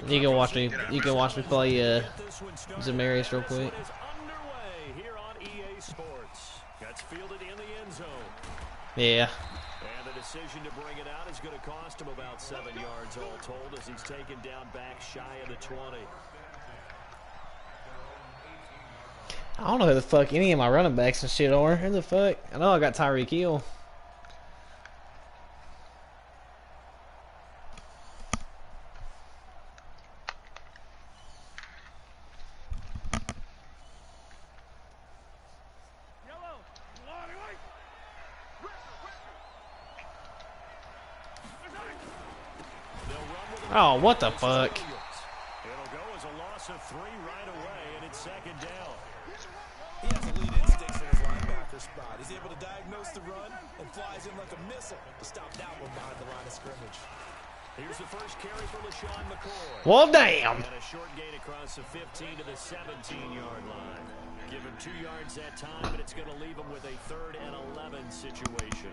You can watch me. You can watch me play Zamarius real quick. Yeah. And the decision to bring it out is going to cost him about 7 yards all told as he's taken down back shy of the 20. I don't know who the fuck any of my running backs and shit are. Who the fuck? I know I got Tyreek Hill. Oh, what the fuck? It'll go as a loss of 3 right away, and it's second down. He has elite instincts in his linebacker spot. He's able to diagnose the run and flies in like a missile to stop that one behind the line of scrimmage. Here's the first carry for LaShawn McCoy. Well, damn. And a short gain across the 15 to the 17-yard line. Give him 2 yards that time, but it's going to leave him with a 3rd and 11 situation.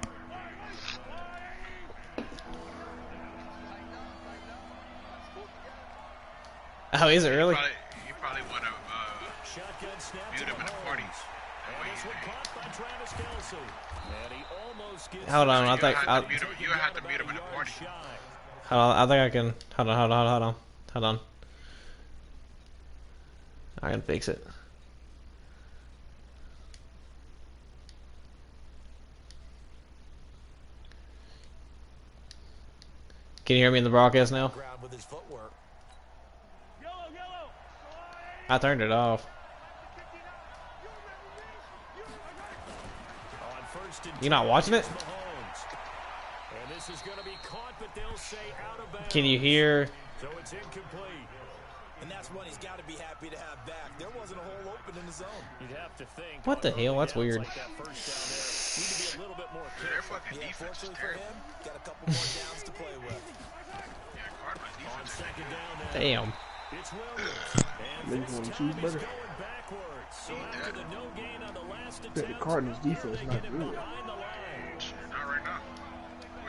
Oh, is it really? You probably want to mute him in the party. Hold on, I think you have to mute him in the party. Hold on, I think I can. Hold on. I can fix it. Can you hear me in the broadcast now? I turned it off. You not watching it? Can you hear? So it's incomplete. And that's one he's got to be happy to have back. There wasn't a hole open in the zone. You'd have to think. What the hell? That's weird. Like that first down there. Need to be a little bit more Their fucking defense is terrible. Got a couple more downs to play with. Yeah, Cardinals defense. Second down now. Damn. It's Williams. And this time he's going backwards. So after the no gain on the last attempt, The Cardinals defense not good. Not right now.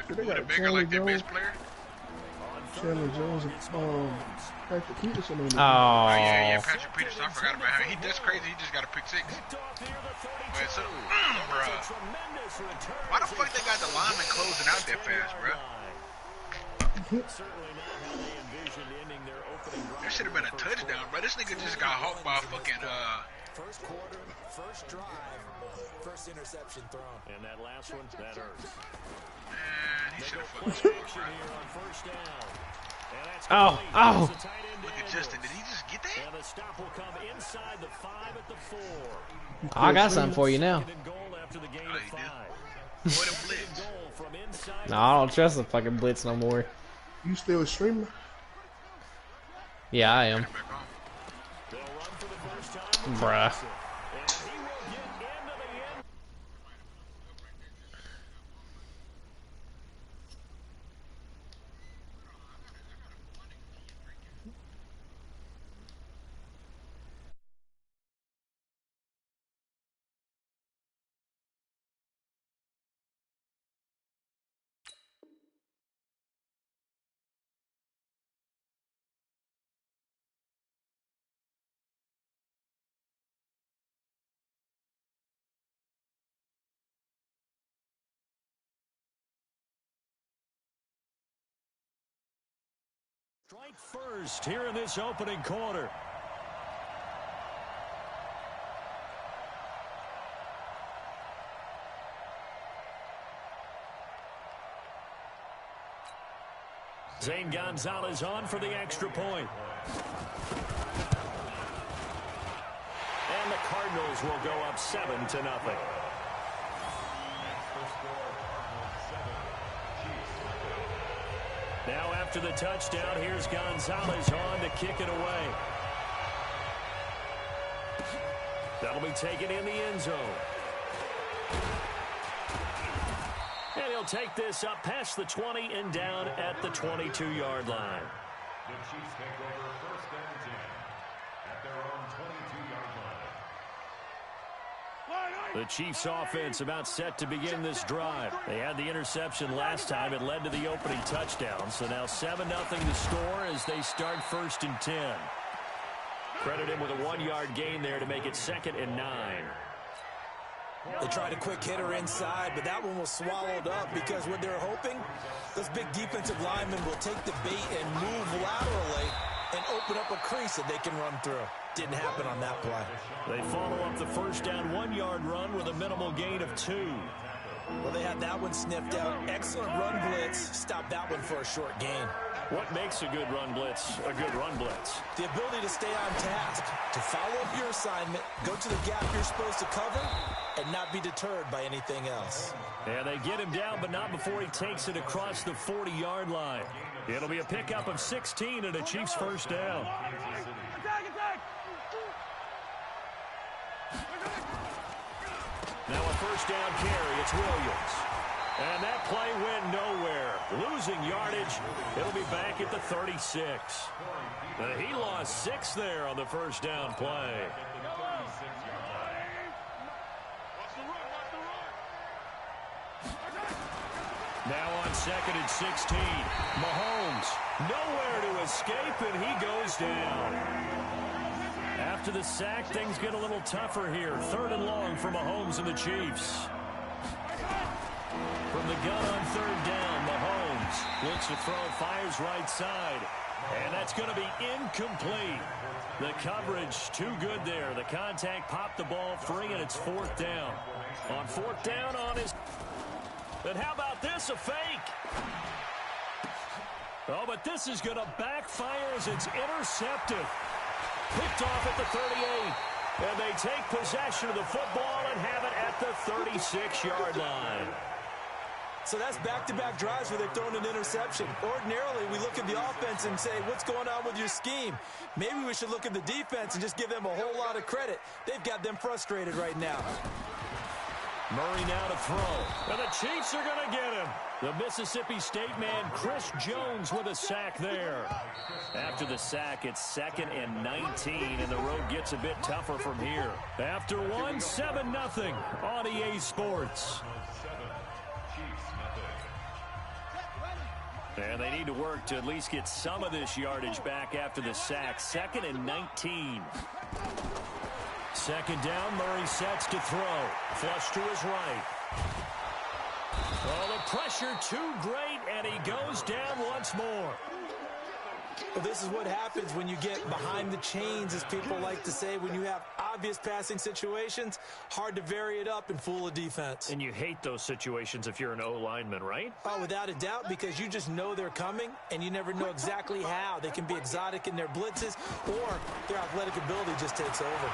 They With got a bigger Chandler like their Jones. best player. Chandler Jones and Patrick Peterson on the Oh yeah, Oh. Patrick Peterson. I forgot about him. That's crazy. He just got a pick 6. Wait, so, bruh. Why the fuck they got the lineman closing out that fast, bruh? That should have been a touchdown, bro. This nigga just got hawked by a fucking First quarter, first drive, first interception thrown. And that last one, that hurts. Man, he should have fucking scored, bro. Oh. Look at Justin. Did he just get that? And the stop will come inside the 5 at the 4. I got something for you now. Oh, you do? What a blitz. No, I don't trust the fucking blitz no more. You still streaming? Yeah, I am. Bruh. Strike first here in this opening quarter. Zane Gonzalez on for the extra point. And the Cardinals will go up 7-0. Now after the touchdown, here's Gonzalez on to kick it away. That'll be taken in the end zone. And he'll take this up past the 20 and down at the 22-yard line. The Chiefs take over first and 10 at their own 22-yard line. The Chiefs offense about set to begin this drive. They had the interception last time. It led to the opening touchdown. So now 7-0 the score as they start 1st and 10. Credit him with a 1-yard gain there to make it 2nd and 9. They tried a quick hitter inside, but that one was swallowed up because what they're hoping, those big defensive linemen will take the bait and move laterally and open up a crease that they can run through. Didn't happen on that play. They follow up the first down 1-yard run with a minimal gain of 2. Well, they had that one sniffed out. Excellent run blitz. Stopped that one for a short gain. What makes a good run blitz a good run blitz? The ability to stay on task, to follow up your assignment, go to the gap you're supposed to cover, and not be deterred by anything else. And they get him down, but not before he takes it across the 40-yard line. It'll be a pickup of 16 and a Chiefs first down. Now a first down carry. It's Williams. And that play went nowhere. Losing yardage. It'll be back at the 36. He lost 6 there on the first down play. Now on 2nd and 16. Mahomes nowhere to escape, and he goes down. After the sack, things get a little tougher here. 3rd and long for Mahomes and the Chiefs. From the gun on 3rd down, Mahomes looks to throw, fires right side. And that's going to be incomplete. The coverage too good there. The contact popped the ball free, and it's 4th down. On 4th down on his... And how about this, a fake? Oh, but this is going to backfire as it's intercepted. Picked off at the 38. And they take possession of the football and have it at the 36-yard line. So that's back-to-back drives where they've thrown an interception. Ordinarily, we look at the offense and say, what's going on with your scheme? Maybe we should look at the defense and just give them a whole lot of credit. They've got them frustrated right now. Murray now to throw. And the Chiefs are going to get him. The Mississippi State man, Chris Jones, with a sack there. After the sack, it's 2nd and 19, and the road gets a bit tougher from here. After one, 7-0 on EA Sports. And they need to work to at least get some of this yardage back after the sack. 2nd and 19. 2nd down, Murray sets to throw. Flush to his right. Oh, the pressure too great, and he goes down once more. Well, this is what happens when you get behind the chains, as people like to say. When you have obvious passing situations, hard to vary it up and fool a defense. And you hate those situations if you're an O-lineman, right? Oh, without a doubt, because you just know they're coming, and you never know exactly how. They can be exotic in their blitzes, or their athletic ability just takes over.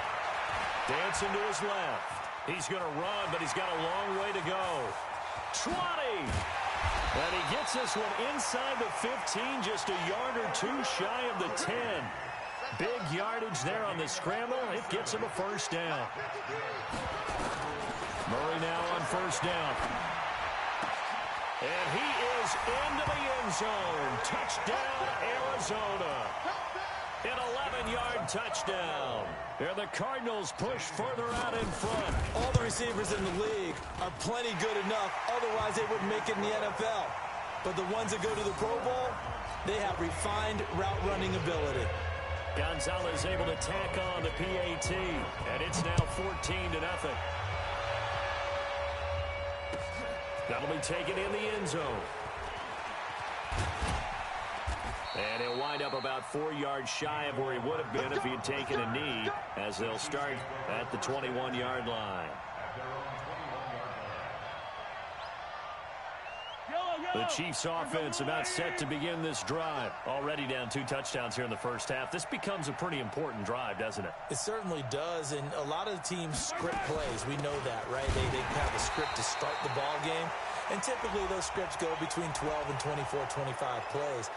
Dancing to his left. He's going to run, but he's got a long way to go. 20! And he gets this one inside the 15, just a yard or two shy of the 10. Big yardage there on the scramble. It gets him a first down. Murray now on first down. And he is into the end zone. Touchdown, Arizona. An 11-yard touchdown. And the Cardinals push further out in front. All the receivers in the league are plenty good enough. Otherwise, they wouldn't make it in the NFL. But the ones that go to the Pro Bowl, they have refined route running ability. Gonzalez able to tack on the PAT. And it's now 14-0. That'll be taken in the end zone. And he'll wind up about 4 yards shy of where he would have been if he had taken a knee, as they'll start at the 21-yard line. The Chiefs offense about set to begin this drive. Already down 2 touchdowns here in the first half. This becomes a pretty important drive, doesn't it? It certainly does, and a lot of the teams script plays. We know that, right? They have a script to start the ball game, and typically those scripts go between 12 and 24, 25 plays.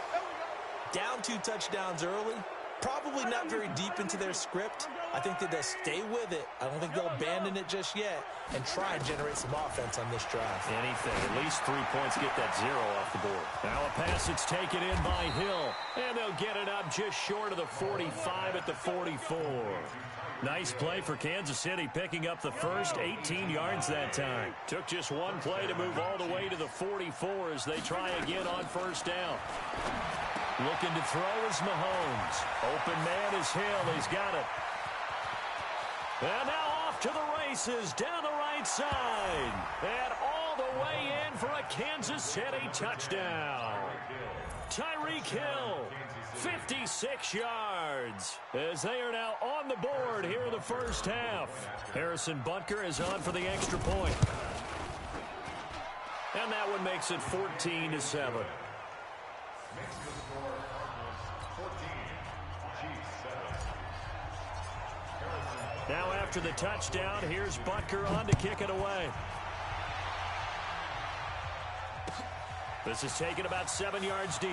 Down 2 touchdowns early, probably not very deep into their script. I think that they'll stay with it. I don't think they'll abandon it just yet and try and generate some offense on this drive. Anything. At least 3 points, get that 0 off the board. Now a pass that's taken in by Hill, and they'll get it up just short of the 45 at the 44. Nice play for Kansas City, picking up the first 18 yards that time. Took just one play to move all the way to the 44 as they try again on first down. Looking to throw is Mahomes. Open man is Hill. He's got it. And now off to the races down the right side. And all the way in for a Kansas City touchdown. Tyreek Hill, 56 yards, as they are now on the board here in the first half. Harrison Butker is on for the extra point. And that one makes it 14-7. Now after the touchdown, here's Butker on to kick it away. This is taken about 7 yards deep.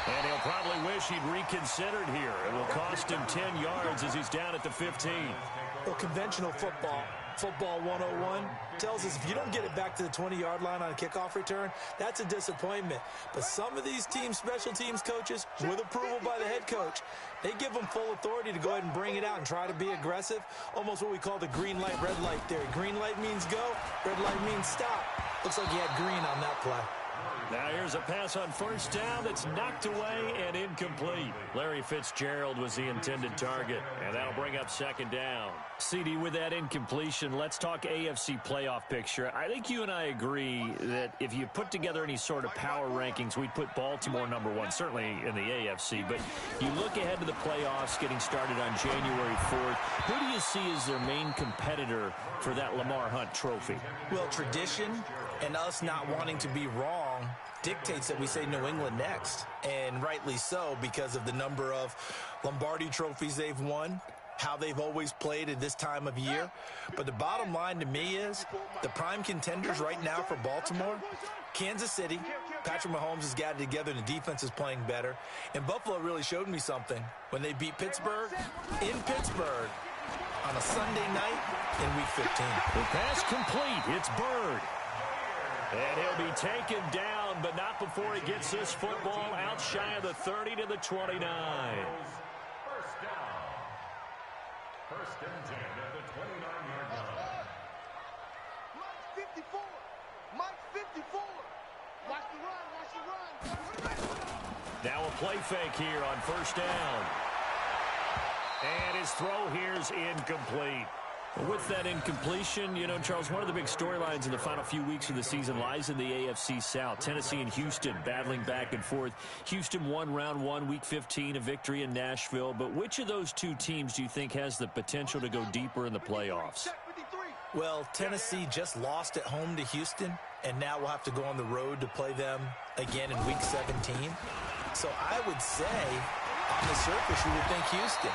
And he'll probably wish he'd reconsidered here. It will cost him 10 yards as he's down at the 15. Well, conventional football 101, tells us if you don't get it back to the 20-yard line on a kickoff return, that's a disappointment. But some of these teams, special teams coaches, with approval by the head coach, they give them full authority to go ahead and bring it out and try to be aggressive. Almost what we call the green light, red light theory. Green light means go, red light means stop. Looks like he had green on that play. Now here's a pass on first down that's knocked away and incomplete. Larry Fitzgerald was the intended target, and that'll bring up second down. CD, with that incompletion, let's talk AFC playoff picture. I think you and I agree that if you put together any sort of power rankings, we'd put Baltimore number one, certainly in the AFC. But you look ahead to the playoffs getting started on January 4th. Who do you see as their main competitor for that Lamar Hunt trophy? Well, tradition and us not wanting to be wrong dictates that we say New England next, and rightly so, because of the number of Lombardi trophies they've won, how they've always played at this time of year. But the bottom line to me is the prime contenders right now for Baltimore, Kansas City. Patrick Mahomes has got it together, and the defense is playing better. And Buffalo really showed me something when they beat Pittsburgh in Pittsburgh on a Sunday night in Week 15. The pass complete. It's Bird. And he'll be taken down, but not before he gets this football out shy of the 30 to the 29. First down. First and 10 at the 29-yard line. Mike 54. Mike 54. Watch the run. Watch the run. Now a play fake here on first down. And his throw here's incomplete. With that incompletion, you know, Charles, one of the big storylines in the final few weeks of the season lies in the AFC South. Tennessee and Houston battling back and forth. Houston won round one, week 15, a victory in Nashville. But which of those two teams do you think has the potential to go deeper in the playoffs? Well, Tennessee just lost at home to Houston, and now we'll have to go on the road to play them again in week 17. So I would say, on the surface, you would think Houston.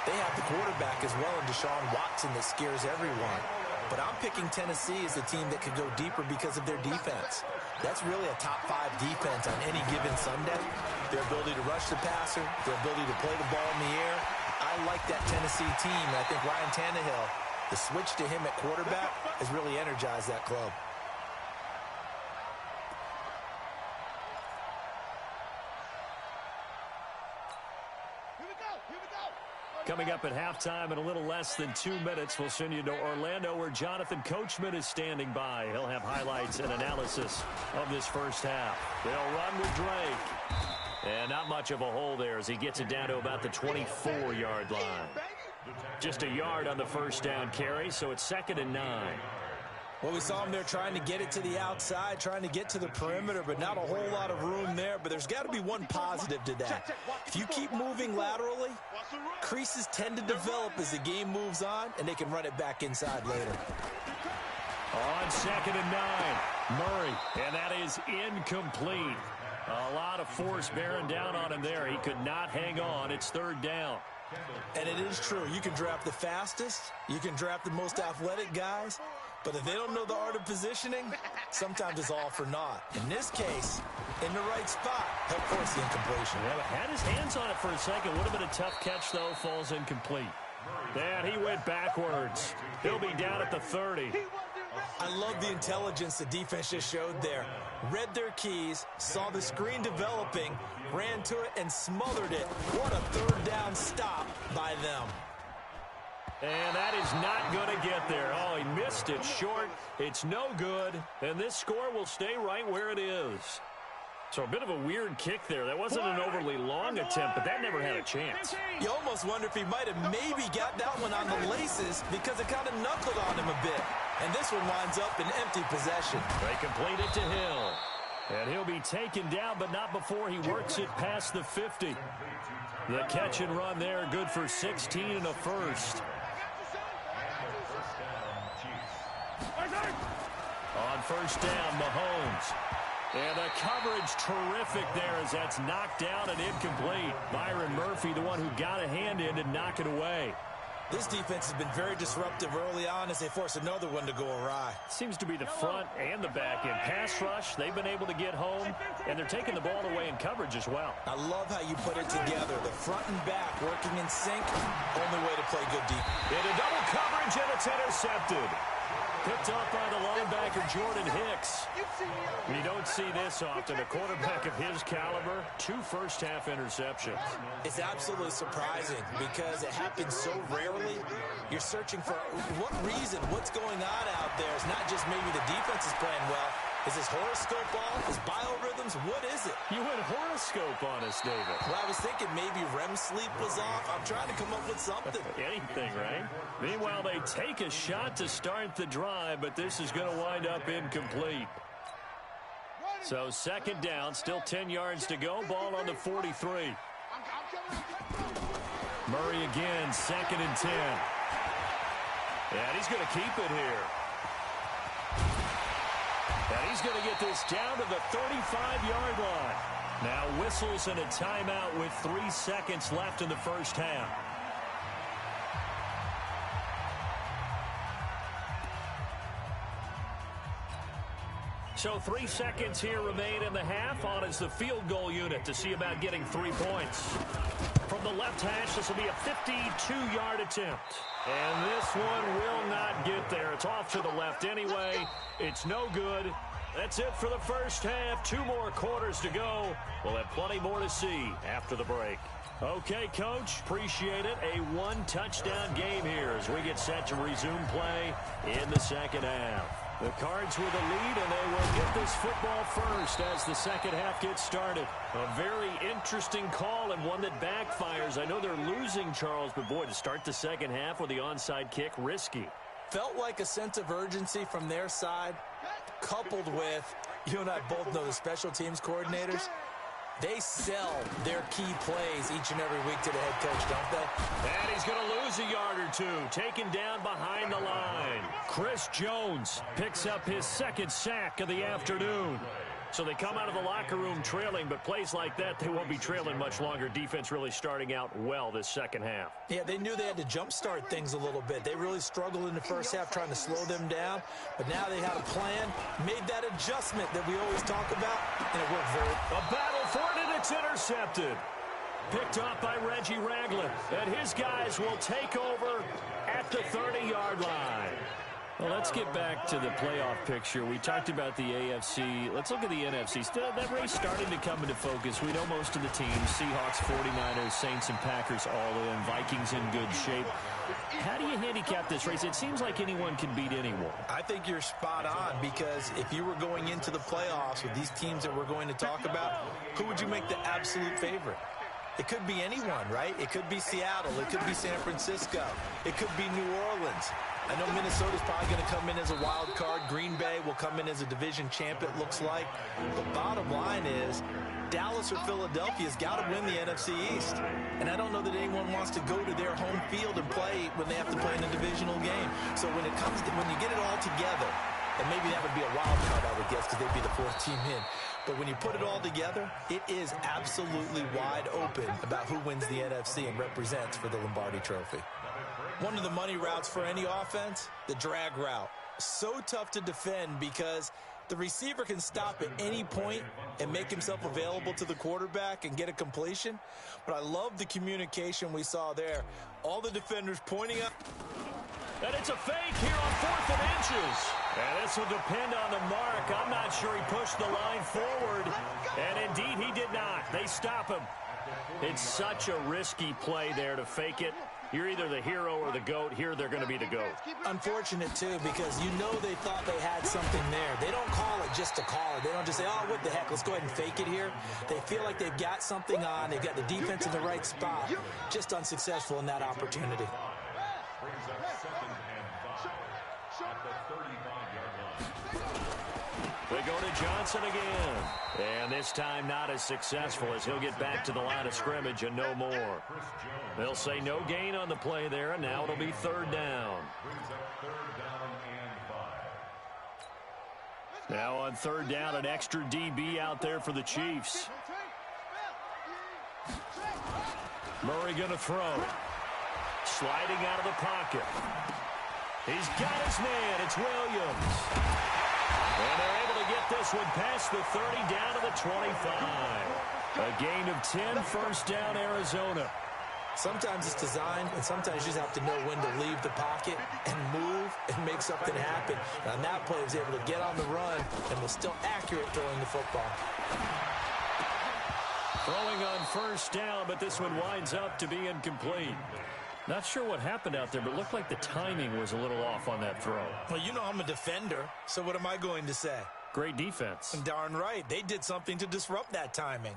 They have the quarterback as well in Deshaun Watson that scares everyone. But I'm picking Tennessee as the team that could go deeper because of their defense. That's really a top 5 defense on any given Sunday. Their ability to rush the passer, their ability to play the ball in the air. I like that Tennessee team, and I think Ryan Tannehill, the switch to him at quarterback, has really energized that club. Coming up at halftime in a little less than 2 minutes, we'll send you to Orlando where Jonathan Coachman is standing by. He'll have highlights and analysis of this first half. They'll run with Drake. And not much of a hole there as he gets it down to about the 24-yard line. Just a yard on the first down carry, so it's 2nd and 9. Well, we saw him there trying to get it to the outside, trying to get to the perimeter, but not a whole lot of room there. But there's got to be one positive to that. If you keep moving laterally, creases tend to develop as the game moves on, and they can run it back inside later. On 2nd and 9, Murray, and that is incomplete. A lot of force bearing down on him there. He could not hang on. It's 3rd down. And it is true. You can draft the fastest. You can draft the most athletic guys. But if they don't know the art of positioning, sometimes it's all for naught. In this case, in the right spot, helped force the incompletion. Yeah, had his hands on it for a second. Would have been a tough catch, though. Falls incomplete. And he went backwards. He'll be down at the 30. I love the intelligence the defense just showed there. Read their keys, saw the screen developing, ran to it, and smothered it. What a third down stop by them. And that is not going to get there. Oh, he missed it short. It's no good. And this score will stay right where it is. So a bit of a weird kick there. That wasn't an overly long attempt, but that never had a chance. You almost wonder if he might have maybe got that one on the laces because it kind of knuckled on him a bit. And this one winds up in empty possession. They complete it to Hill. And he'll be taken down, but not before he works it past the 50. The catch and run there, good for 16 and a first. On first down, Mahomes. And the coverage terrific there as that's knocked down and incomplete. Byron Murphy, the one who got a hand in to knock it away. This defense has been very disruptive early on as they force another one to go awry. Seems to be the front and the back end. Pass rush, they've been able to get home, and they're taking the ball away in coverage as well. I love how you put it together. The front and back working in sync. Only way to play good deep. Into double coverage, and it's intercepted. Picked up by the linebacker, Jordan Hicks. You don't see this often. A quarterback of his caliber, 2 first-half interceptions. It's absolutely surprising because it happens so rarely. You're searching for what reason, what's going on out there. It's not just maybe the defense is playing well. Is this horoscope off? Is biorhythms? What is it? You went horoscope on us, David. Well, I was thinking maybe REM sleep was off. I'm trying to come up with something. Anything, right? Meanwhile, they take a shot to start the drive, but this is going to wind up incomplete. So second down, still 10 yards to go. Ball on the 43. Murray again, second and 10. And he's going to keep it here. And he's going to get this down to the 35-yard line. Now whistles and a timeout with 3 seconds left in the first half. So 3 seconds here remain in the half. On is the field goal unit to see about getting 3 points. From the left hash, this will be a 52-yard attempt. And this one will not get there. It's off to the left anyway. It's no good. That's it for the first half. 2 more quarters to go. We'll have plenty more to see after the break. Okay, Coach, appreciate it. A 1-touchdown game here as we get set to resume play in the second half. The Cards with a lead, and they will get this football first as the second half gets started. A very interesting call and one that backfires. I know they're losing, Charles, but boy, to start the second half with the onside kick, risky. Felt like a sense of urgency from their side, coupled with, you and I both know the special teams coordinators, they sell their key plays each and every week to the head coach, don't they? And he's going to lose a yard or 2, taken down behind the line. Chris Jones picks up his second sack of the afternoon. So they come out of the locker room trailing, but plays like that, they won't be trailing much longer. Defense really starting out well this second half. Yeah, they knew they had to jumpstart things a little bit. They really struggled in the first half trying to slow them down, but now they had a plan, made that adjustment that we always talk about, and it worked very well. A battle for it, and it's intercepted. Picked off by Reggie Ragland, and his guys will take over at the 30-yard line. Well, let's get back to the playoff picture. We talked about the AFC. Let's look at the NFC. Still, that race starting to come into focus. We know most of the teams, Seahawks, 49ers, Saints, and Packers all in. Vikings in good shape. How do you handicap this race? It seems like anyone can beat anyone. I think you're spot on because if you were going into the playoffs with these teams that we're going to talk about, who would you make the absolute favorite? It could be anyone, right? It could be Seattle. It could be San Francisco. It could be New Orleans. I know Minnesota's probably going to come in as a wild card. Green Bay will come in as a division champ, it looks like. The bottom line is Dallas or Philadelphia's got to win the NFC East. And I don't know that anyone wants to go to their home field and play when they have to play in a divisional game. So when it comes to, when you get it all together, and maybe that would be a wild card, I would guess, because they'd be the 4th team in. But when you put it all together, it is absolutely wide open about who wins the NFC and represents for the Lombardi Trophy. One of the money routes for any offense, the drag route. So tough to defend because the receiver can stop at any point and make himself available to the quarterback and get a completion. But I love the communication we saw there. All the defenders pointing up. And it's a fake here on 4th and inches. And this will depend on the mark. I'm not sure he pushed the line forward. And indeed, he did not. They stop him. It's such a risky play there to fake it. You're either the hero or the GOAT. Here, they're going to be the GOAT. Unfortunate, too, because you know they thought they had something there. They don't call it just to call it. They don't just say, oh, what the heck, let's go ahead and fake it here. They feel like they've got something on. They've got the defense in the right spot. Just unsuccessful in that opportunity. Brings up 2nd and 5 at the 35-yard line. They go to Johnson again. And this time not as successful as he'll get back to the line of scrimmage and no more. They'll say no gain on the play there, and now it'll be 3rd down. Brings up 3rd down and 5. Now on 3rd down, an extra DB out there for the Chiefs. Murray going to throw. Sliding out of the pocket. He's got his man. It's Williams. And they're able to get this one past the 30 down to the 25. A gain of 10, 1st down, Arizona. Sometimes it's designed, and sometimes you just have to know when to leave the pocket and move and make something happen. And on that play, he was able to get on the run and was still accurate throwing the football. Throwing on 1st down, but this one winds up to be incomplete. Not sure what happened out there, but it looked like the timing was a little off on that throw. Well, you know I'm a defender, so what am I going to say? Great defense. Darn right. They did something to disrupt that timing.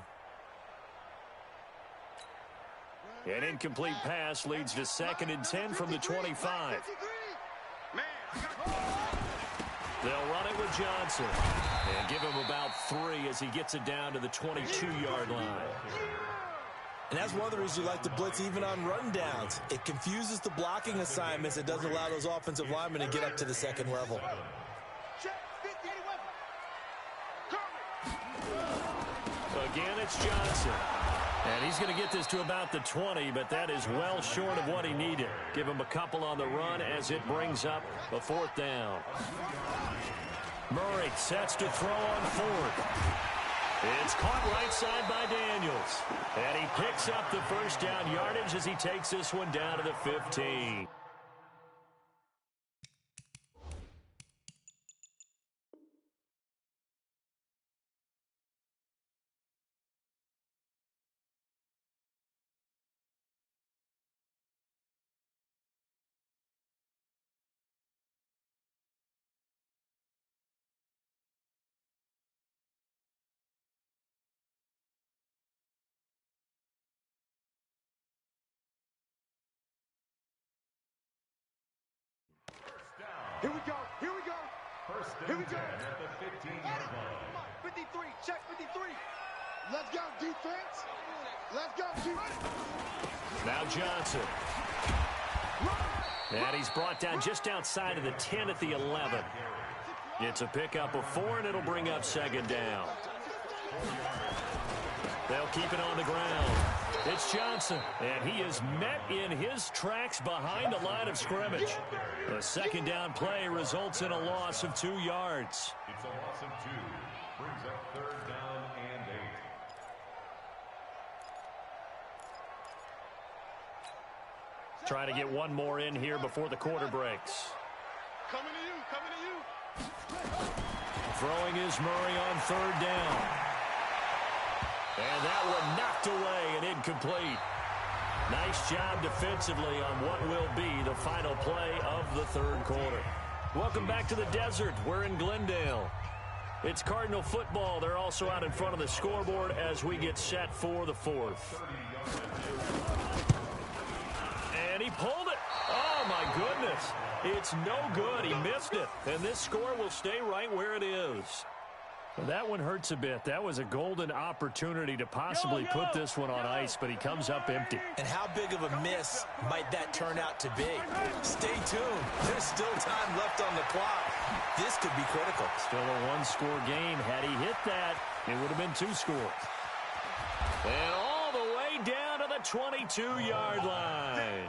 An incomplete pass leads to 2nd and 10 from the 25. They'll run it with Johnson. And give him about 3 as he gets it down to the 22-yard line. And that's one of the reasons you like to blitz even on run downs. It confuses the blocking assignments. It doesn't allow those offensive linemen to get up to the 2nd level. Again, it's Johnson. And he's going to get this to about the 20, but that is well short of what he needed. Give him a couple on the run as it brings up a 4th down. Murray sets to throw on 4th. It's caught right side by Daniels. And he picks up the 1st down yardage as he takes this one down to the 15. Here we go. Here we go. 1st Here we and go. 10 at the 15-yard line. 53. Check 53. Let's go, defense. Let's go, defense. Now Johnson. And he's brought down just outside of the 10 at the 11. It's a pickup of 4, and it'll bring up 2nd down. They'll keep it on the ground. It's Johnson, and he is met in his tracks behind the line of scrimmage. The 2nd down play results in a loss of 2 yards. It's a loss of 2. Brings up 3rd down and 8. Trying to get one more in here before the quarter breaks. Coming to you. Coming to you. Throwing is Murray on 3rd down. And that one knocked away and incomplete. Nice job defensively on what will be the final play of the 3rd quarter. Welcome back to the desert. We're in Glendale. It's Cardinal football. They're also out in front of the scoreboard as we get set for the 4th. And he pulled it. Oh, my goodness. It's no good. He missed it. And this score will stay right where it is. Well, that one hurts a bit. That was a golden opportunity to possibly put this one on ice, but he comes up empty. And how big of a miss might that turn out to be? Stay tuned. There's still time left on the clock. This could be critical. Still a one-score game. Had he hit that, it would have been 2 scores. And all the way down to the 22-yard line.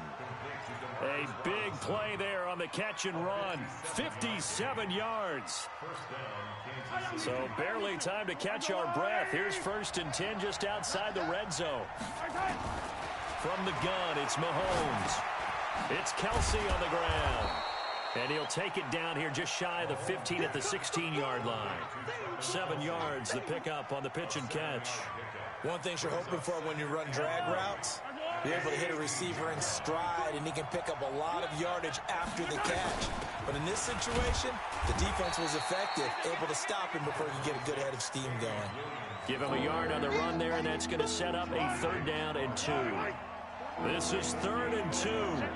A big play there on the catch and run. 57 yards. So barely time to catch our breath. Here's 1st and 10 just outside the red zone. From the gun, it's Mahomes. It's Kelsey on the ground. And he'll take it down here just shy of the 15 at the 16-yard line. 7 yards, the pickup on the pitch and catch. One thing you're hoping for when you run drag routes, you're able to hit a receiver in stride, and he can pick up a lot of yardage after the catch. But in this situation, the defense was effective, able to stop him before he could get a good head of steam going. Give him a yard on the run there, and that's going to set up a 3rd down and 2. This is 3rd and 2.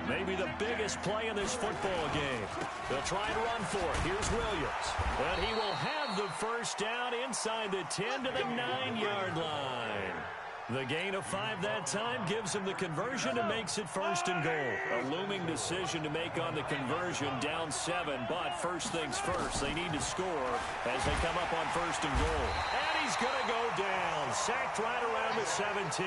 Maybe the biggest play in this football game. They'll try and run for it. Here's Williams. But he will have the 1st down inside the 10 to the 9-yard line. The gain of 5 that time gives him the conversion and makes it 1st and goal. A looming decision to make on the conversion, down 7. But first things first, they need to score as they come up on 1st and goal. And he's going to go down. Sacked right around the 17.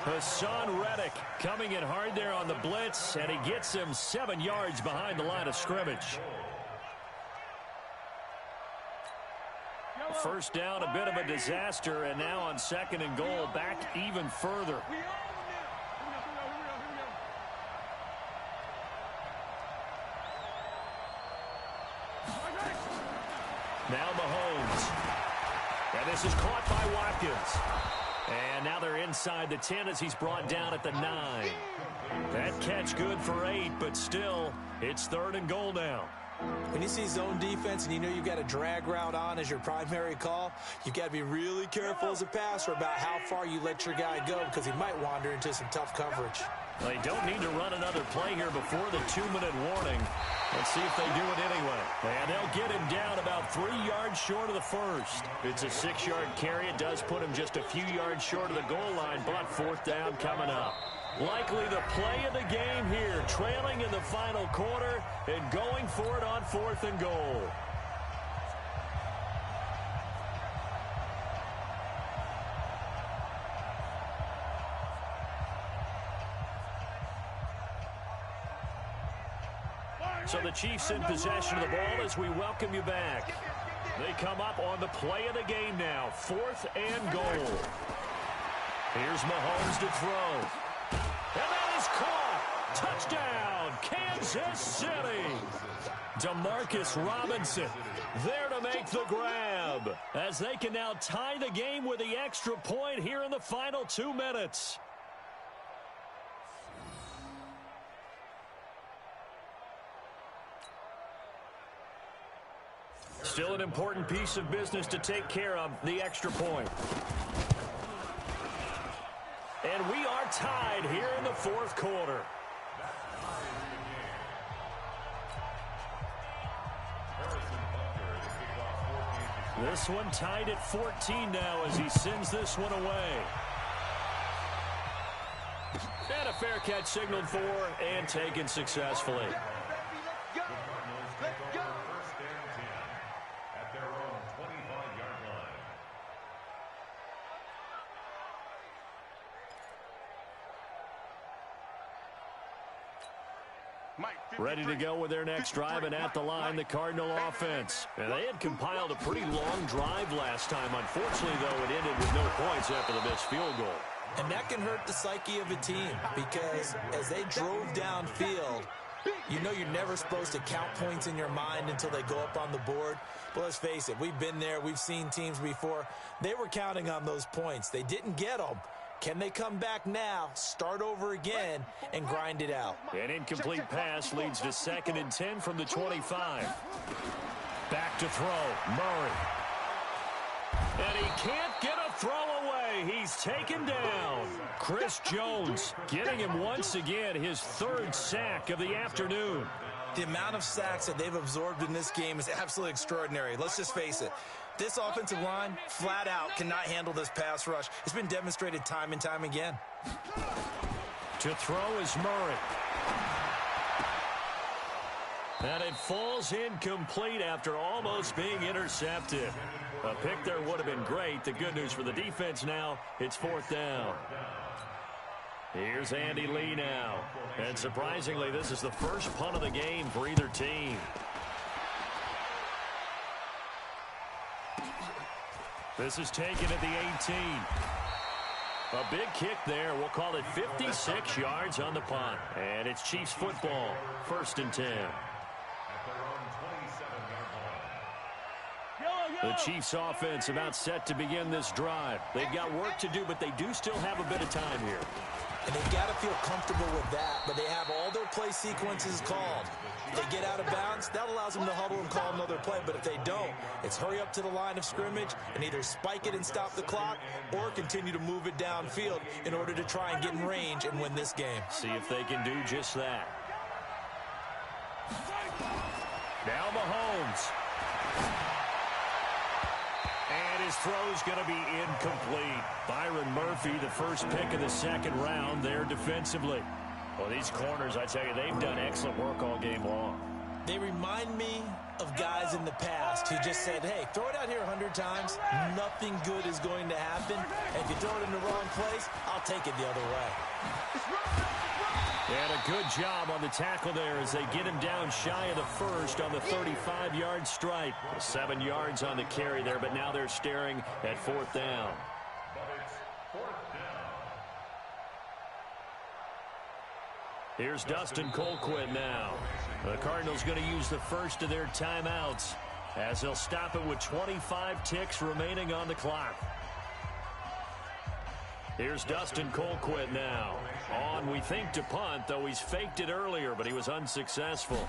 Hassan Reddick coming in hard there on the blitz, and he gets him 7 yards behind the line of scrimmage. 1st down, a bit of a disaster, and now on 2nd and goal, back even further. Now Mahomes. And this is caught by Watkins. And now they're inside the 10 as he's brought down at the 9. That catch good for 8, but still, it's 3rd and goal now. When you see zone defense and you know you've got a drag route on as your primary call, you've got to be really careful as a passer about how far you let your guy go because he might wander into some tough coverage. They don't need to run another play here before the 2-minute warning. Let's see if they do it anyway. And they'll get him down about 3 yards short of the 1st. It's a 6-yard carry. It does put him just a few yards short of the goal line, but 4th down coming up. Likely the play of the game here, trailing in the final quarter and going for it on 4th and goal. So the Chiefs in possession of the ball as we welcome you back. They come up on the play of the game now, 4th and goal. Here's Mahomes to throw. And that is caught. Touchdown, Kansas City. Demarcus Robinson there to make the grab as they can now tie the game with the extra point here in the final 2 minutes. Still an important piece of business to take care of, the extra point. And we are tied here in the 4th quarter. This one tied at 14 now as he sends this one away. And a fair catch signaled for and taken successfully. Ready to go with their next drive, and at the line, the Cardinal offense. And they had compiled a pretty long drive last time. Unfortunately, though, it ended with no points after the missed field goal. And that can hurt the psyche of a team because as they drove downfield, you know you're never supposed to count points in your mind until they go up on the board. But let's face it, we've been there. We've seen teams before. They were counting on those points. They didn't get them. Can they come back now, start over again, and grind it out? An incomplete pass leads to 2nd and 10 from the 25. Back to throw, Murray. And he can't get a throw away. He's taken down. Chris Jones getting him once again, his 3rd sack of the afternoon. The amount of sacks that they've absorbed in this game is absolutely extraordinary. Let's just face it. This offensive line, flat out, cannot handle this pass rush. It's been demonstrated time and time again. To throw is Murray. And it falls incomplete after almost being intercepted. A pick there would have been great. The good news for the defense now, it's 4th down. Here's Andy Lee now. And surprisingly, this is the first punt of the game for either team. This is taken at the 18. A big kick there. We'll call it 56 yards on the punt. And it's Chiefs football. 1st and 10. The Chiefs offense about set to begin this drive. They've got work to do, but they do still have a bit of time here. And they've got to feel comfortable with that, but they have all their play sequences called. If they get out of bounds, that allows them to huddle and call another play, but if they don't, it's hurry up to the line of scrimmage and either spike it and stop the clock or continue to move it downfield in order to try and get in range and win this game. See if they can do just that. Now Mahomes. And his throw's going to be incomplete. Byron Murphy, the first pick of the second round there defensively. Well, these corners, I tell you, they've done excellent work all game long. They remind me of guys in the past who just said, hey, throw it out here 100 times. Nothing good is going to happen. And if you throw it in the wrong place, I'll take it the other way. And a good job on the tackle there as they get him down shy of the first on the 35-yard strike. 7 yards on the carry there, but now they're staring at fourth down. Here's Dustin Colquitt now. The Cardinals going to use the first of their timeouts as they'll stop it with 25 ticks remaining on the clock. Here's Dustin Colquitt now. On, we think, to punt, though he's faked it earlier, but he was unsuccessful.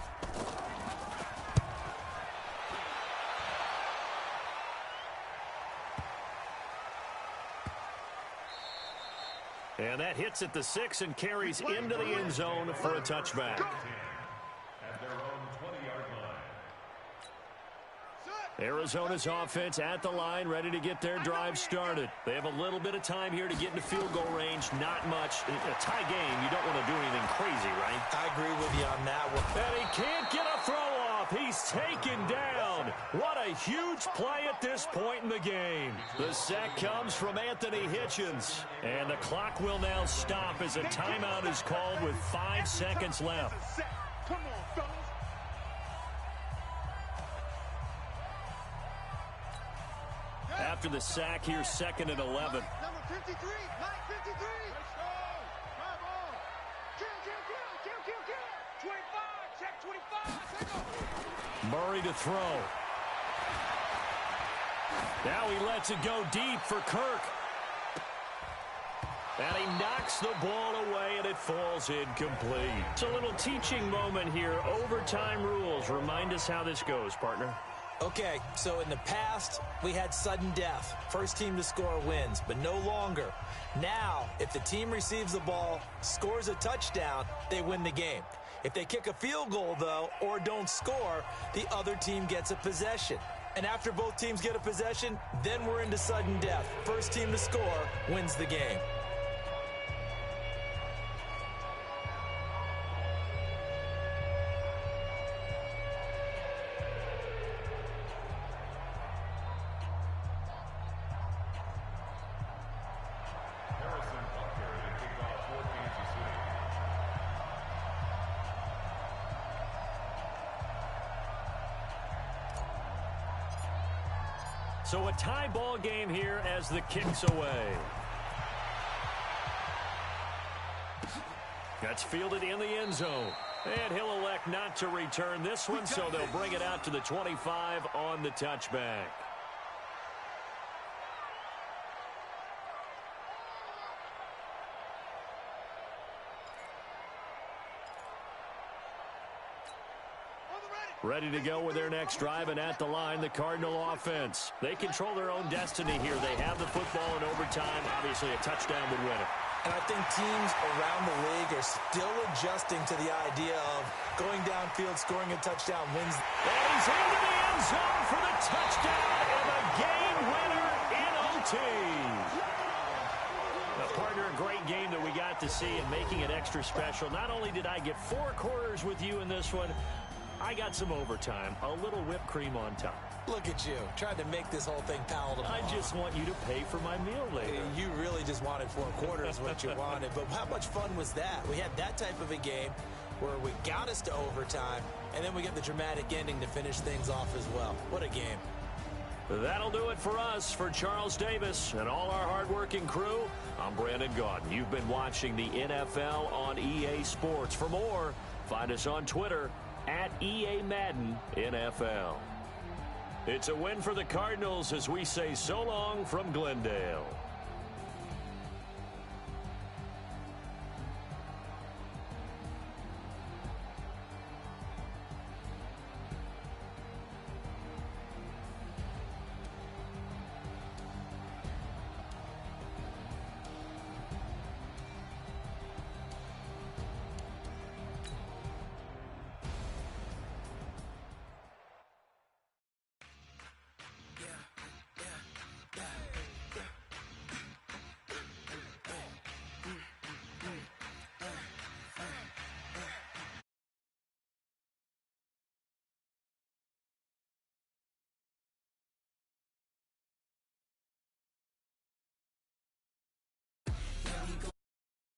And that hits at the 6 and carries into the end zone for a touchback. Arizona's offense at the line, ready to get their drive started. They have a little bit of time here to get into field goal range, not much. In a tie game, you don't want to do anything crazy, right? I agree with you on that one. And he can't get a throw off. He's taken down. What a huge play at this point in the game. The sack comes from Anthony Hitchens. And the clock will now stop as a timeout is called with 5 seconds left. Come on, fellas. After the sack, here's 2nd and 11. Number 53, line 53. Kill. 25, check 25. Take over. Murray to throw. Now he lets it go deep for Kirk. And he knocks the ball away, and it falls incomplete. It's a little teaching moment here. Overtime rules. Remind us how this goes, partner. Okay, so in the past, we had sudden death. First team to score wins, but no longer. Now, if the team receives the ball, scores a touchdown, they win the game. If they kick a field goal, though, or don't score, the other team gets a possession. And after both teams get a possession, then we're into sudden death. First team to score wins the game. So a tie ball game here as the kick's away. That's fielded in the end zone. And he'll elect not to return this one, so they'll bring it out to the 25 on the touchback. Ready to go with their next drive, and at the line, the Cardinal offense. They control their own destiny here. They have the football in overtime. Obviously, a touchdown would win it. And I think teams around the league are still adjusting to the idea of going downfield, scoring a touchdown wins. And he's into the end zone for the touchdown and the game winner in OT. Partner, a great game that we got to see and making it extra special. Not only did I get 4 quarters with you in this one, I got some overtime, a little whipped cream on top. Look at you, trying to make this whole thing palatable. I just want you to pay for my meal later. You really just wanted 4 quarters what you wanted, but how much fun was that? We had that type of a game where we got us to overtime, and then we get the dramatic ending to finish things off as well. What a game. That'll do it for us. For Charles Davis and all our hardworking crew, I'm Brandon Gaudin. You've been watching the NFL on EA Sports. For more, find us on Twitter @EA Madden NFL. It's a win for the Cardinals as we say so long from Glendale.